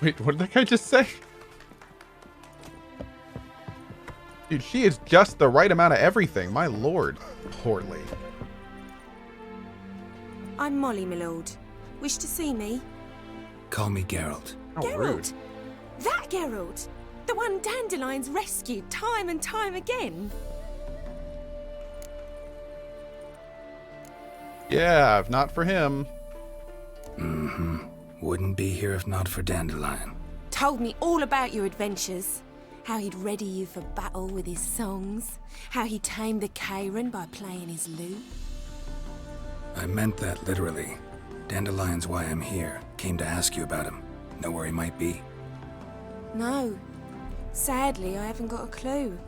Wait, what did that guy just say? Dude, she is just the right amount of everything. My lord. Poorly. I'm Molly, my lord. Wish to see me? Call me Geralt. How Geralt? rude. That Geralt? The one Dandelion's rescued time and time again? Yeah, if not for him. Mm-hmm. Wouldn't be here if not for Dandelion. Told me all about your adventures. How he'd ready you for battle with his songs. How he tamed the Karen by playing his lute. I meant that literally. Dandelion's why I'm here. Came to ask you about him. Know where he might be? No. Sadly, I haven't got a clue.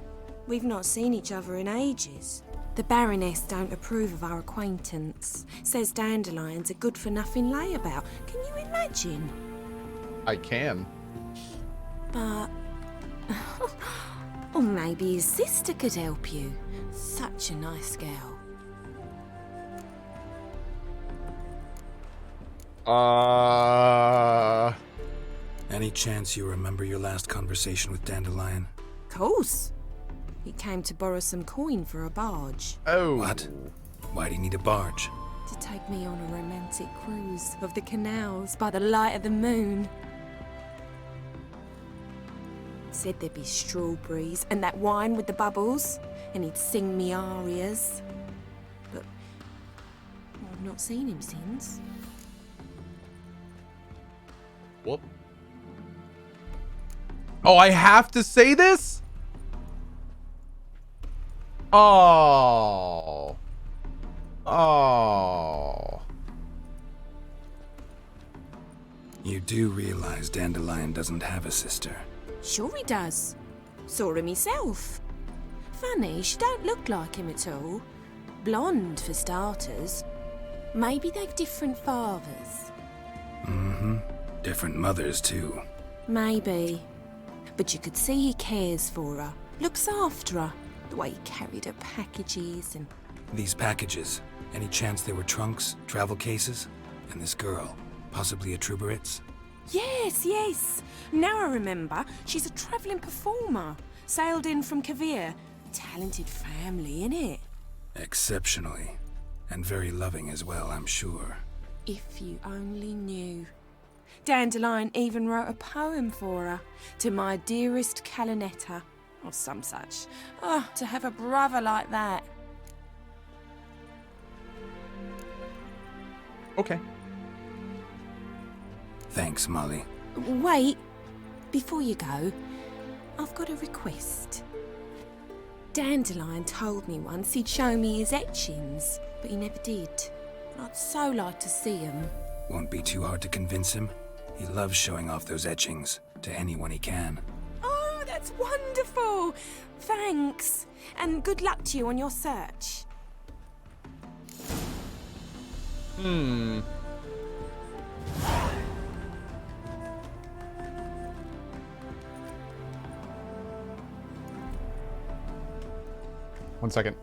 We've not seen each other in ages. The Baroness don't approve of our acquaintance. Says Dandelion's a good-for-nothing layabout. Can you imagine? I can. But... or maybe his sister could help you. Such a nice girl. Any chance you remember your last conversation with Dandelion? Course. He came to borrow some coin for a barge. Oh. What? Why'd he need a barge? To take me on a romantic cruise of the canals by the light of the moon. Said there'd be strawberries and that wine with the bubbles, and he'd sing me arias. But I've not seen him since. Whoop. Oh, I have to say this? Oh. Oh. You do realize Dandelion doesn't have a sister. Sure he does. Saw him myself. Funny, she don't look like him at all. Blonde, for starters. Maybe they've different fathers. Mm-hmm. Different mothers, too. Maybe. But you could see he cares for her. Looks after her. The way he carried her packages and... These packages, any chance they were trunks, travel cases? And this girl, possibly a Truberitz? Yes, yes. Now I remember. She's a travelling performer. Sailed in from Kavir. Talented family, innit? Exceptionally. And very loving as well, I'm sure. If you only knew. Dandelion even wrote a poem for her. To my dearest Calinetta. Or some such. Oh, to have a brother like that. Okay. Thanks, Molly. Wait. Before you go, I've got a request. Dandelion told me once he'd show me his etchings, but he never did. I'd so like to see them. Won't be too hard to convince him. He loves showing off those etchings to anyone he can. Oh, that's wonderful! Thanks. And good luck to you on your search. One second.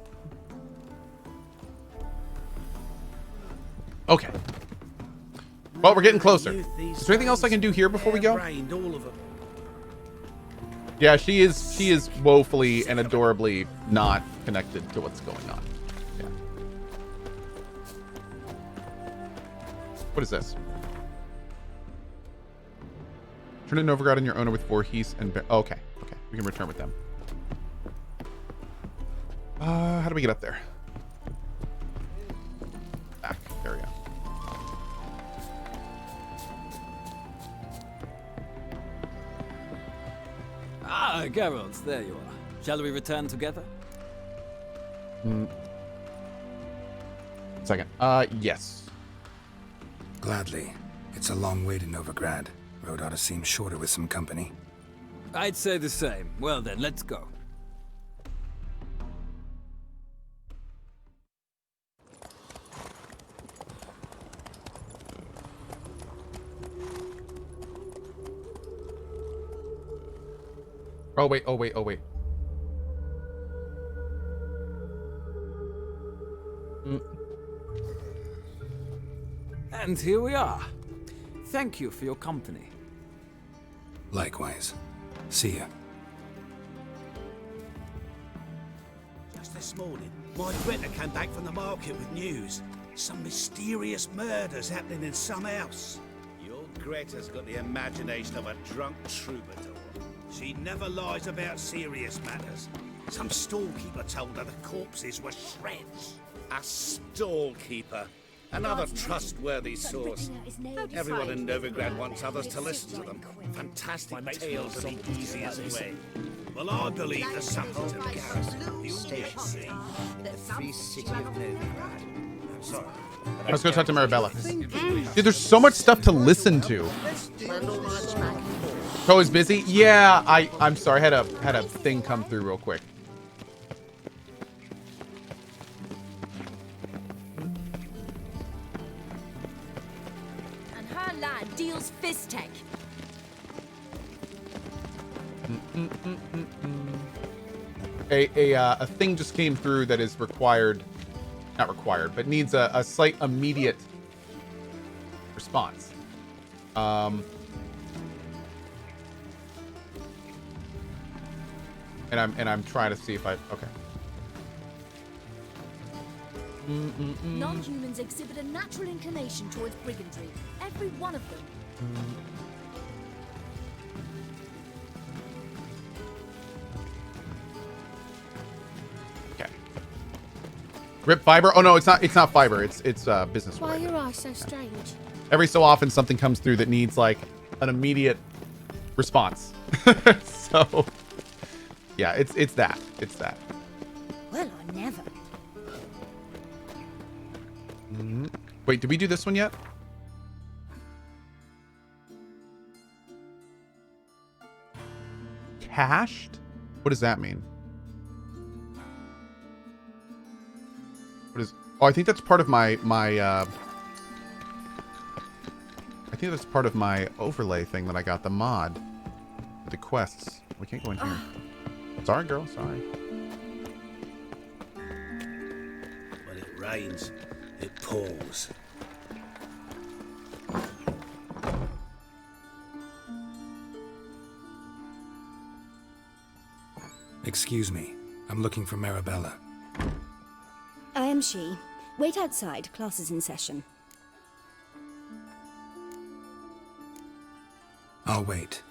Okay. Well, we're getting closer. Is there anything else I can do here before we go? Yeah, she is woefully and adorably not connected to what's going on. Yeah. What is this? Turn to Novigrad on your owner with Voorhees and okay. Okay. We can return with them. How do we get up there? Back area. Ah, Geralt, there you are. Shall we return together? Second. Yes. Gladly. It's a long way to Novigrad. Road ought to seem shorter with some company. I'd say the same. Well then, let's go. Oh wait, oh wait, oh wait. And here we are. Thank you for your company. Likewise. See ya. Just this morning, my Greta came back from the market with news. Some mysterious murders happening in some house. Your Greta's got the imagination of a drunk troubadour. She never lies about serious matters. Some storekeeper told her the corpses were shreds. A storekeeper? Another trustworthy source. Everyone in Novigrad wants others to listen to them. Fantastic tales are the easiest way. Well, I believe the something to Gareth, the audience. The free city of Novigrad. I'm sorry. Let's go talk to Marabella. Dude, there's so much stuff to listen to. Cohh is busy? Yeah, I'm sorry. I had a thing come through real quick. And her land deals fist tech. A thing just came through that is required, not required, but needs a slight immediate response. And I'm trying to see if I okay. Non-humans exhibit a natural inclination towards brigandry. Every one of them. Okay. Rip fiber? Oh no, it's not fiber. It's business. Why are related. your eyes so strange? Every so often something comes through that needs like an immediate response. So yeah, it's that. Well, I never. Wait, did we do this one yet? Cached? What does that mean? What is? Oh, I think that's part of my I think that's part of my overlay thing that I got, the mod. The quests. We can't go in here. Sorry, girl. Sorry. When it rains, it pours. Excuse me. I'm looking for Marabella. I am she. Wait outside. Class is in session. I'll wait.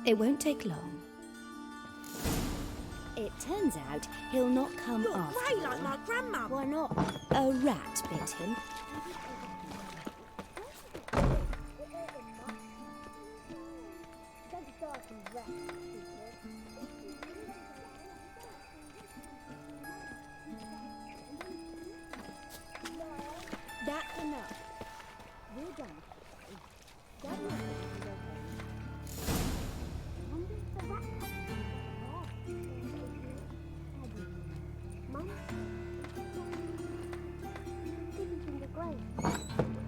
It won't take long. It turns out he'll not come after Grey all. like my grandma. Why not? A rat bit him. That's enough. We're done. Daddy wants us to go home. Wonder if the rat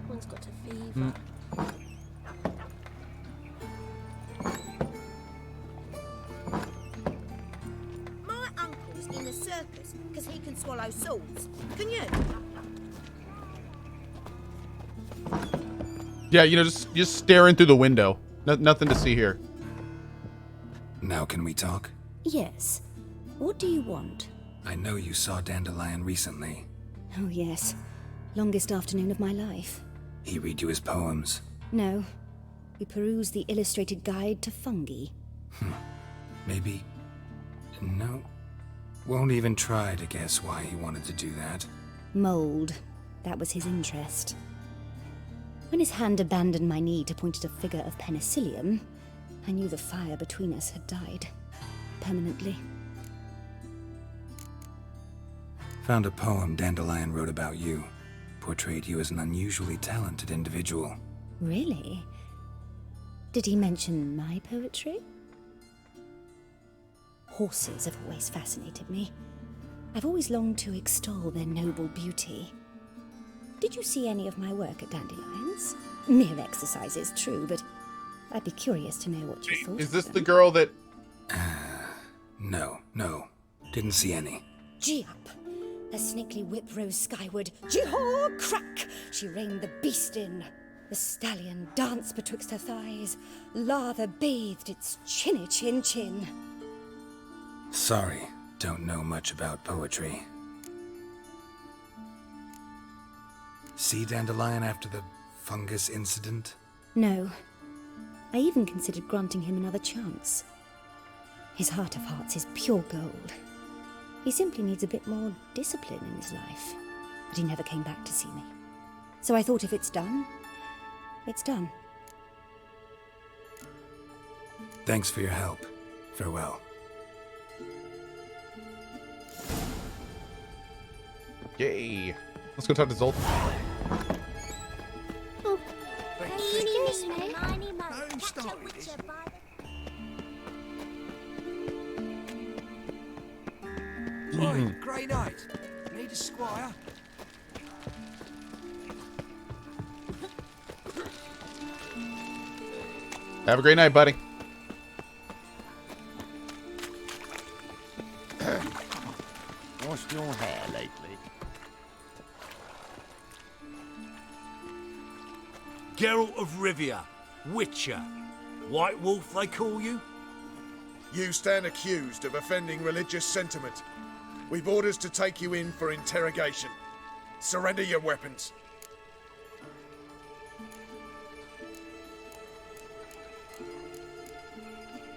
One's got a fever. My uncle's in the circus because he can swallow swords. Can you? Yeah, you know, just staring through the window. Nothing to see here. Now can we talk? Yes. What do you want? I know you saw Dandelion recently. Oh, yes. Longest afternoon of my life. He read you his poems. No. We perused the illustrated guide to fungi. Maybe... No. Won't even try to guess why he wanted to do that. Mold. That was his interest. When his hand abandoned my knee to point at a figure of penicillium, I knew the fire between us had died. Permanently. Found a poem Dandelion wrote about you. Portrayed you as an unusually talented individual. Really? Did he mention my poetry? Horses have always fascinated me. I've always longed to extol their noble beauty. Did you see any of my work at Dandelion's? Mere exercises, true, but I'd be curious to know what you thought. Is of this them. the girl that... No. Didn't see any. Gee up! Her snakely whip rose skyward. Gee-haw! Crack! She reined the beast in. The stallion danced betwixt her thighs, lather bathed its chinny chin. Sorry, don't know much about poetry. See Dandelion after the fungus incident? No. I even considered granting him another chance. His heart of hearts is pure gold. He simply needs a bit more discipline in his life. But he never came back to see me. So I thought if it's done, it's done. Thanks for your help. Farewell. Yay. Let's go talk to Zoltan. Excuse me. Miney Mo, Who catch a started witcher this? by Oi, Grey Knight. Need a squire? Have a great night, buddy. Washed your hair lately? Geralt of Rivia, Witcher. White Wolf, they call you? You stand accused of offending religious sentiment. We've orders to take you in for interrogation. Surrender your weapons.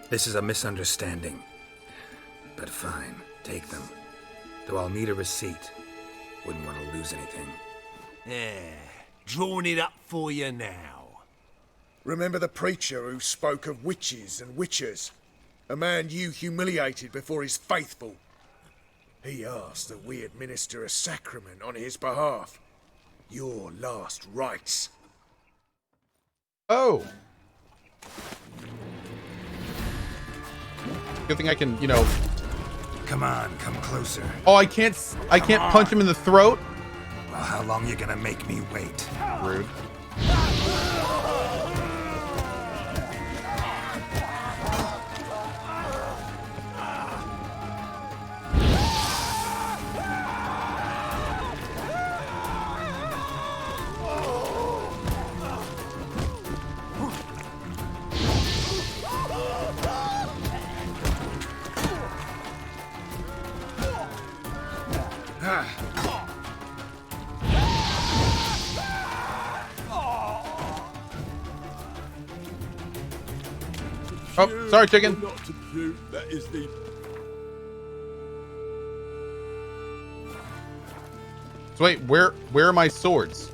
This is a misunderstanding. But fine, take them. Though I'll need a receipt. Wouldn't want to lose anything. Yeah, drawing it up for you now. Remember the preacher who spoke of witches and witchers? A man you humiliated before his faithful. He asked that we administer a sacrament on his behalf. Your last rites. Oh. Good thing I can, you know. Come on, come closer. Oh, I can't punch him in the throat. Well, how long you gonna make me wait? Rude. Oh, sorry, chicken. Not to puke, that is the... So wait, where are my swords?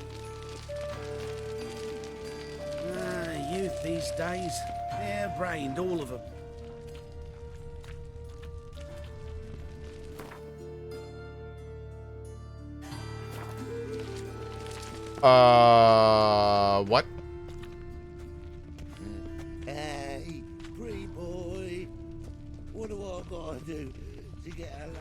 Youth these days. Hair-brained, all of them. What? Hey, pretty boy. What do I gotta do to get along?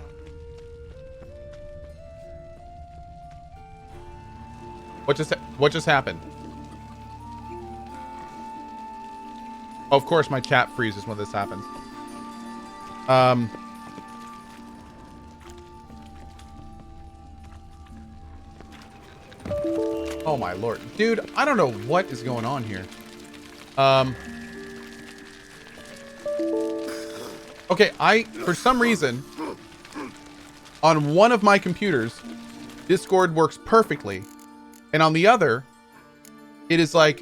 What just happened? Oh, of course, my chat freezes when this happens. Oh my lord, dude! I don't know what is going on here. Okay, for some reason, on one of my computers, Discord works perfectly, and on the other, it is like,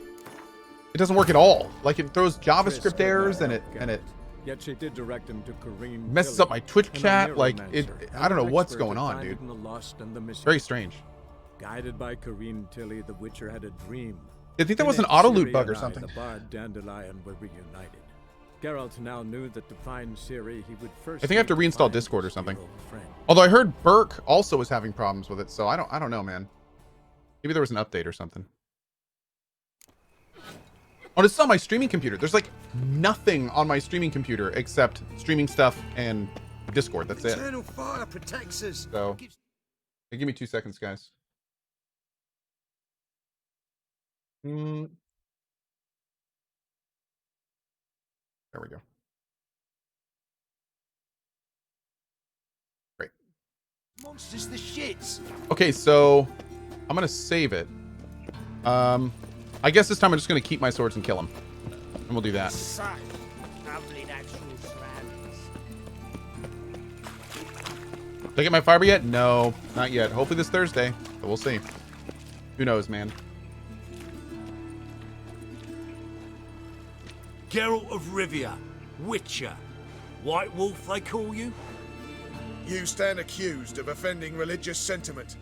it doesn't work at all. Like, it throws JavaScript errors, and it Yet she did direct him to Kareem messes up my Twitch chat. Like, I don't know what's going on, dude. Very strange. Guided by Kareem Tilly, the Witcher had a dream. I think that was In an it, auto loot Ciri bug or and I, something. The bard Dandelion were reunited. Geralt now knew that to find Ciri, he would first. I think I have to need reinstall find Discord or his something. hero friend. Although I heard Burke also was having problems with it, so I don't know, man. Maybe there was an update or something. Oh, this is on my streaming computer. There's like nothing on my streaming computer except streaming stuff and Discord. That's it. Eternal fire protects us. So, hey, give me 2 seconds, guys. There we go. Great. Monsters the shits. Okay, so I'm gonna save it. I guess this time I'm just going to keep my swords and kill him. And we'll do that. Such lovely natural surroundings. Did I get my fiber yet? No, not yet. Hopefully this Thursday, but we'll see. Who knows, man? Geralt of Rivia, Witcher. White Wolf, they call you? You stand accused of offending religious sentiment.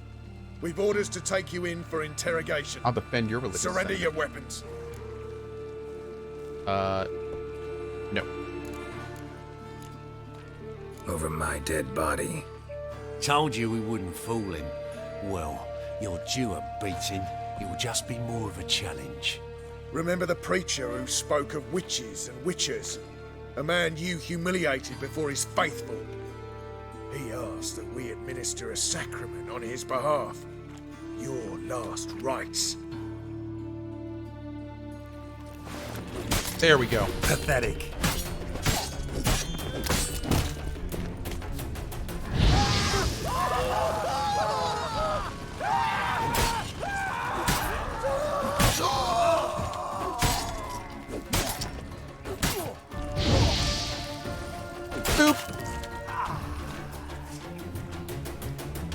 We've orders to take you in for interrogation. I'll defend your religious Surrender sentiment. your weapons. No. Over my dead body. Told you we wouldn't fool him. Well, you're due a beating. It'll just be more of a challenge. Remember the preacher who spoke of witches and witchers? A man you humiliated before his faithful. He asked that we administer a sacrament on his behalf. Your last rites. There we go. Pathetic.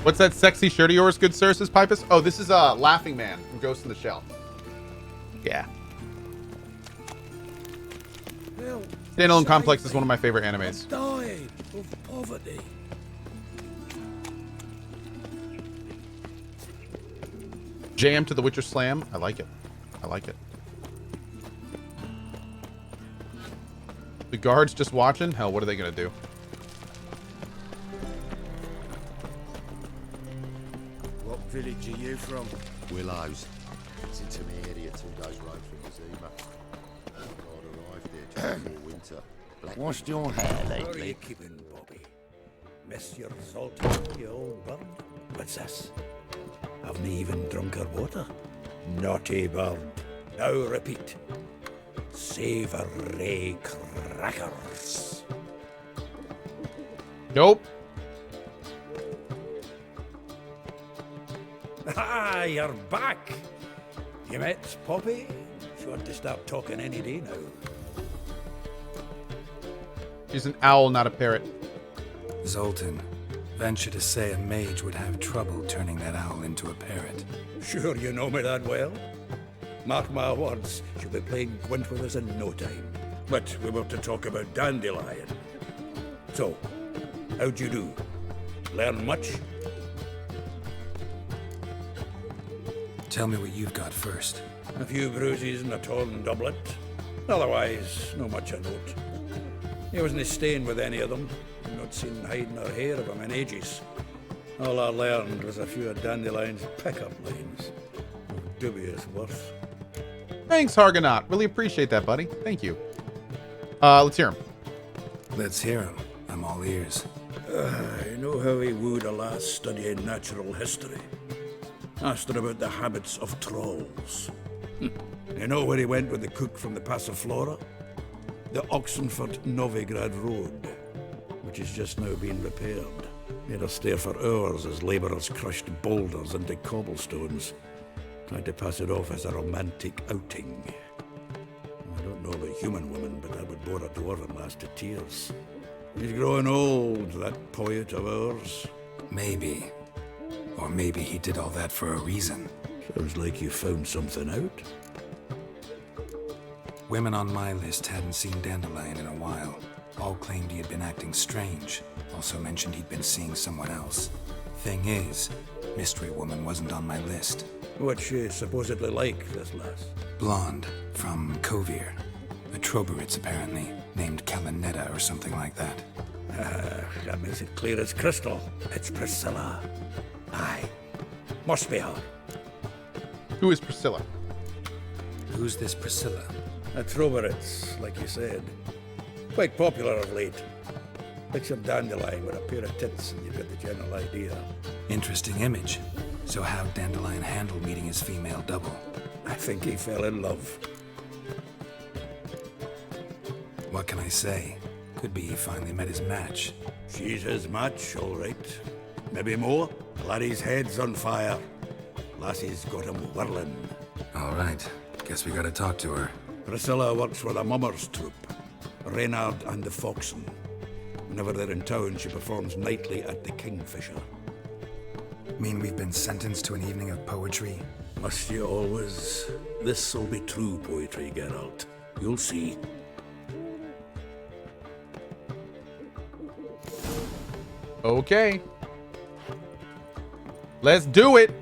What's that sexy shirt of yours, good sir, says Pipus? Oh, this is Laughing Man from Ghost in the Shell. Yeah. Well, Dandelion Complex is one of my favorite animes. died of poverty. Jam to the Witcher Slam. I like it. I like it. The guards just watching? Hell, what are they going to do? What village are you from? Willows. It's into me area 2 days road from Zima. God arrived there just before winter. Washed your hair How are you lately? keeping, Bobby? Monsieur Zoltan, you old bird? What's this? Haven't even drunk her water? Naughty bird. Now repeat. Savoury crackers. Nope. Ah, you're back. You met Poppy? She want to start talking any day now. She's an owl, not a parrot. Zoltan, venture to say a mage would have trouble turning that owl into a parrot. Sure you know me that well. Mark my words, she'll be playing Gwent with us in no time. But we were to talk about Dandelion. So, how'd you do? Learn much? Tell me what you've got first. A few bruises and a torn doublet. Otherwise, no much a note. He wasn't staying with any of them. Not seen hiding or hair of him in ages. All I learned was a few of Dandelion's pickup lines. Dubious worth. Thanks, Hargonaut. Really appreciate that, buddy. Thank you. Let's hear him. Let's hear him. I'm all ears. You know how he wooed a lass studying natural history? Asked her about the habits of trolls. You know where he went with the cook from the Passiflora? The Oxenford-Novigrad road, which is just now being repaired. Made us stare for hours as labourers crushed boulders into cobblestones. Tried to pass it off as a romantic outing. I don't know about human women, but I would bore a dwarven lass to tears. He's growing old, that poet of ours. Maybe. Or maybe he did all that for a reason. Sounds like you found something out. Women on my list hadn't seen Dandelion in a while. All claimed he had been acting strange. Also mentioned he'd been seeing someone else. Thing is, Mystery Woman wasn't on my list. What's she supposedly like, this lass? Blonde, from Cohh. A Troberitz, apparently, named Calinetta or something like that. That makes it clear as crystal. It's Priscilla. Aye. Must be her. Who is Priscilla? Who's this Priscilla? A Troberitz, like you said. Quite popular of late. Picture Dandelion with a pair of tits and you get the general idea. Interesting image. So how'd Dandelion handle meeting his female double? I think he fell in love. What can I say? Could be he finally met his match. She's his match, all right. Maybe more. Laddie's head's on fire. Lassie's got him whirling. All right. Guess we gotta talk to her. Priscilla works for the Mummers troupe, Reynard and the Foxen. Whenever they're in town, she performs nightly at the Kingfisher. Mean we've been sentenced to an evening of poetry? Must you always? This'll be true poetry, Geralt. You'll see. Okay. Let's do it.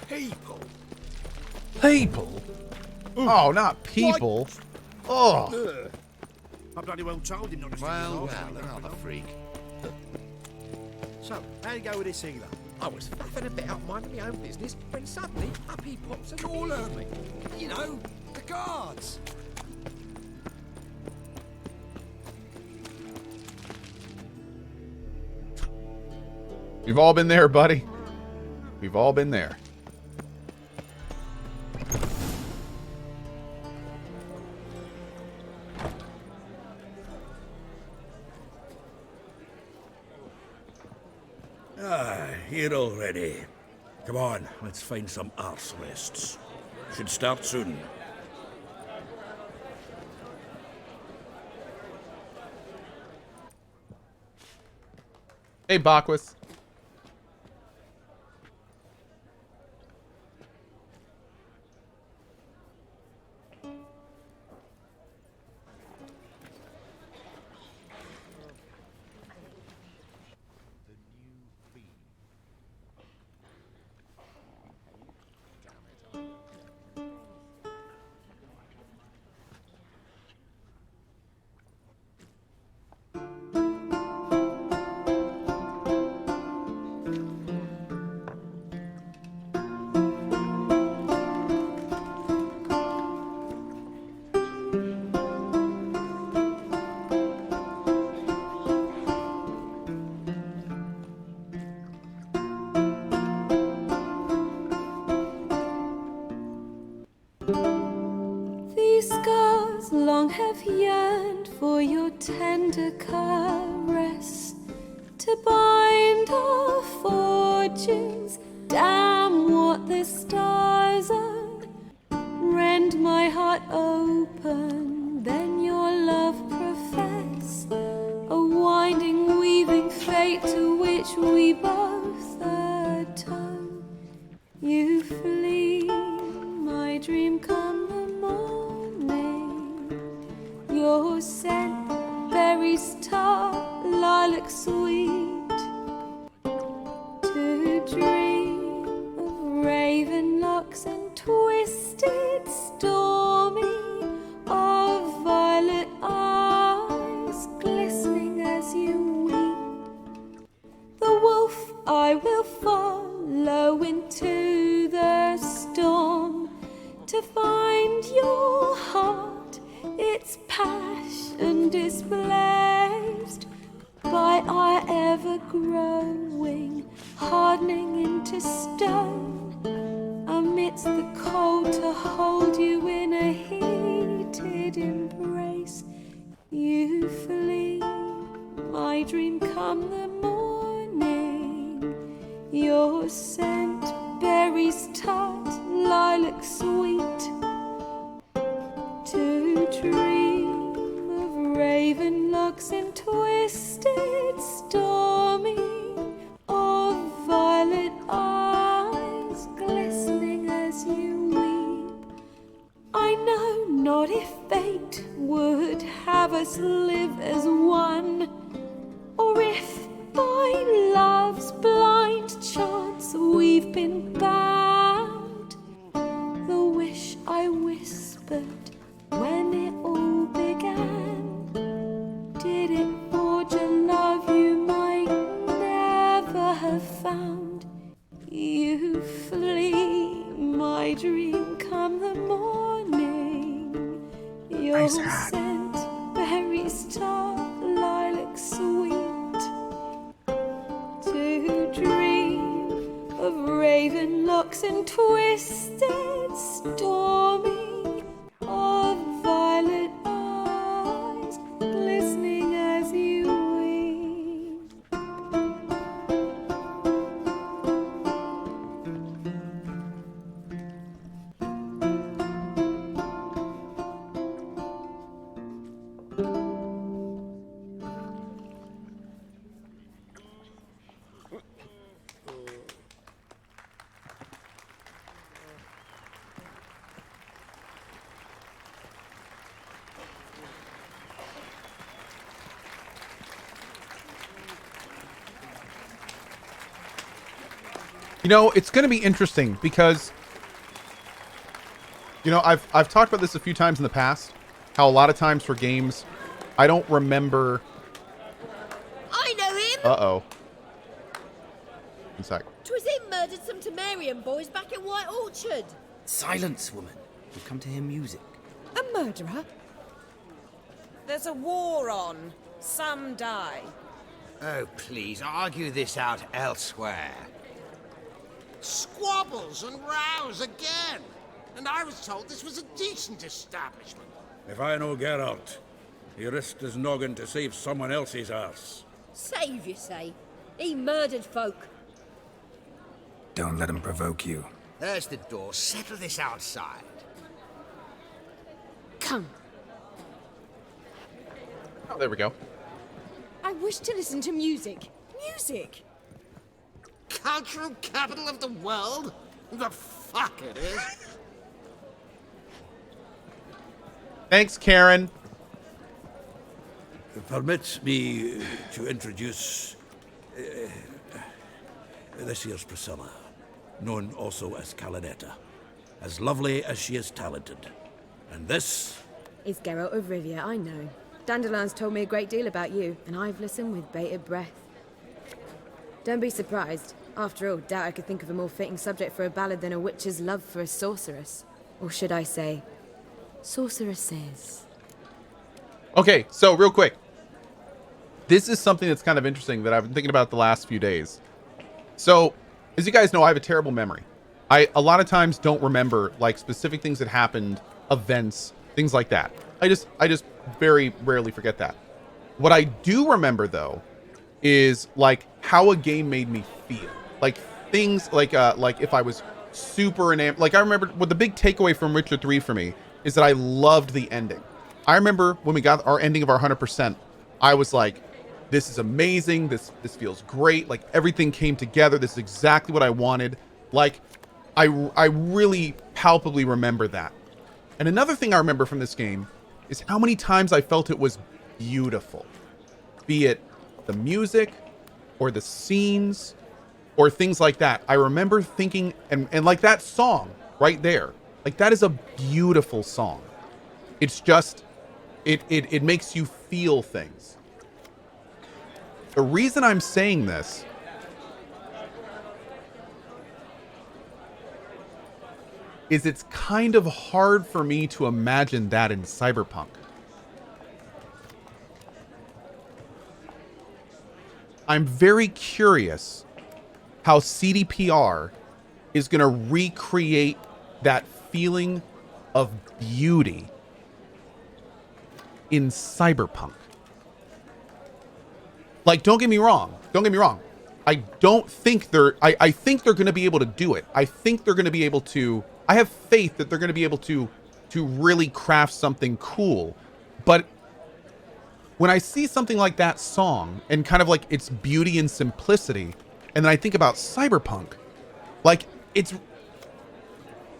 People. People? Oh, not people. Oh. I bloody well told him not to Well, another freak. So, how you go with this healer? I was faffing about minding my own business when suddenly up he pops and all over me. You know, the guards. We've all been there, buddy. We've all been there. Here already. Come on, let's find some arse rests. Should start soon. Hey, Bakwas. These scars long have yearned for your tender caress, to bind our fortunes. Damn what the stars are. Rend my heart open, then your love profess, a winding, weaving fate to which we both atone. You flee, my dream come the morning. Your scent, berries tart, lilac sweet. To dream of raven locks and twisted, stormy, of violet eyes glistening as you weep. The wolf I will follow into the storm, to find your heart, its passion displaced by our ever-growing, hardening into stone. Amidst the cold, to hold you in a heated embrace. You flee, my dream come the morning. Your scent, berries tart, lilac sweet. To dream of raven locks and twisted, stormy, of violet eyes glistening as you weep. I know not if fate would have us live as one, or if by love's blind chance we've been bound. The wish I whispered when it all began, did it forge a love you might never have found? You flee, my dream come the morning. Your scent, berries tart, lilac sweet. To dream of raven locks and twisted, stormy, of violet eyes glistening You know, it's going to be interesting because, you know, I've talked about this a few times in the past, how a lot of times for games, I don't remember. I know him! Uh-oh. One sec. 'Twas him murdered some Temerian boys back at White Orchard. Silence, woman. We've come to hear music. A murderer? There's a war on. Some die. Oh, please, argue this out elsewhere. Squabbles and rows again. And I was told this was a decent establishment. If I know Geralt, he risked his noggin to save someone else's arse. Save, you say? He murdered folk. Don't let him provoke you. There's the door. Settle this outside. Come. Oh, there we go. I wish to listen to music. Music! Cultural capital of the world? The fuck it is. Thanks, Karen. Permit me to introduce... this here's Priscilla, known also as Calinetta. As lovely as she is talented. And this... It's Geralt of Rivia, I know. Dandelion's told me a great deal about you, and I've listened with bated breath. Don't be surprised. After all, doubt I could think of a more fitting subject for a ballad than a witch's love for a sorceress. Or should I say, sorceresses. Okay, so real quick. This is something that's kind of interesting that I've been thinking about the last few days. So, as you guys know, I have a terrible memory. I a lot of times don't remember like specific things that happened, events, things like that. I just very rarely forget that. What I do remember though is like how a game made me feel. Like things like if I was super enamored. Like I remember what the big takeaway from Witcher 3 for me is that I loved the ending. I remember when we got our ending of our 100%, I was like, this is amazing. This feels great. Like everything came together. This is exactly what I wanted. Like I really palpably remember that. And another thing I remember from this game is how many times I felt it was beautiful. Be it the music or the scenes or things like that. I remember thinking, and like that song right there, like that is a beautiful song. It's just, it makes you feel things. The reason I'm saying this is it's kind of hard for me to imagine that in Cyberpunk. I'm very curious how CDPR is going to recreate that feeling of beauty in Cyberpunk. Like, don't get me wrong. Don't get me wrong. I don't think I think they're going to be able to do it. I think they're going to be able to, I have faith that they're going to be able to really craft something cool. But when I see something like that song and kind of like its beauty and simplicity, and then I think about Cyberpunk, like it's, you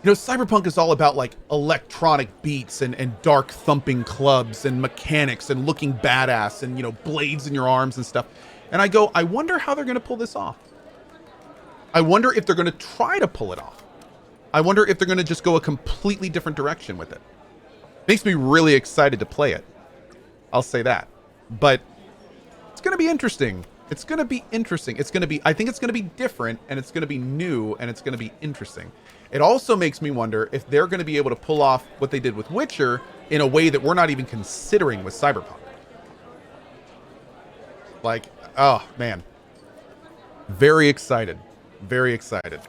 know, Cyberpunk is all about like electronic beats and dark thumping clubs and mechanics and looking badass and, you know, blades in your arms and stuff. And I go, I wonder how they're going to pull this off. I wonder if they're going to try to pull it off. I wonder if they're going to just go a completely different direction with it. Makes me really excited to play it. I'll say that. But it's going to be interesting. It's going to be interesting. It's going to be, I think it's going to be different, and it's going to be new, and it's going to be interesting. It also makes me wonder if they're going to be able to pull off what they did with Witcher in a way that we're not even considering with Cyberpunk. Like, oh man. Very excited. Very excited.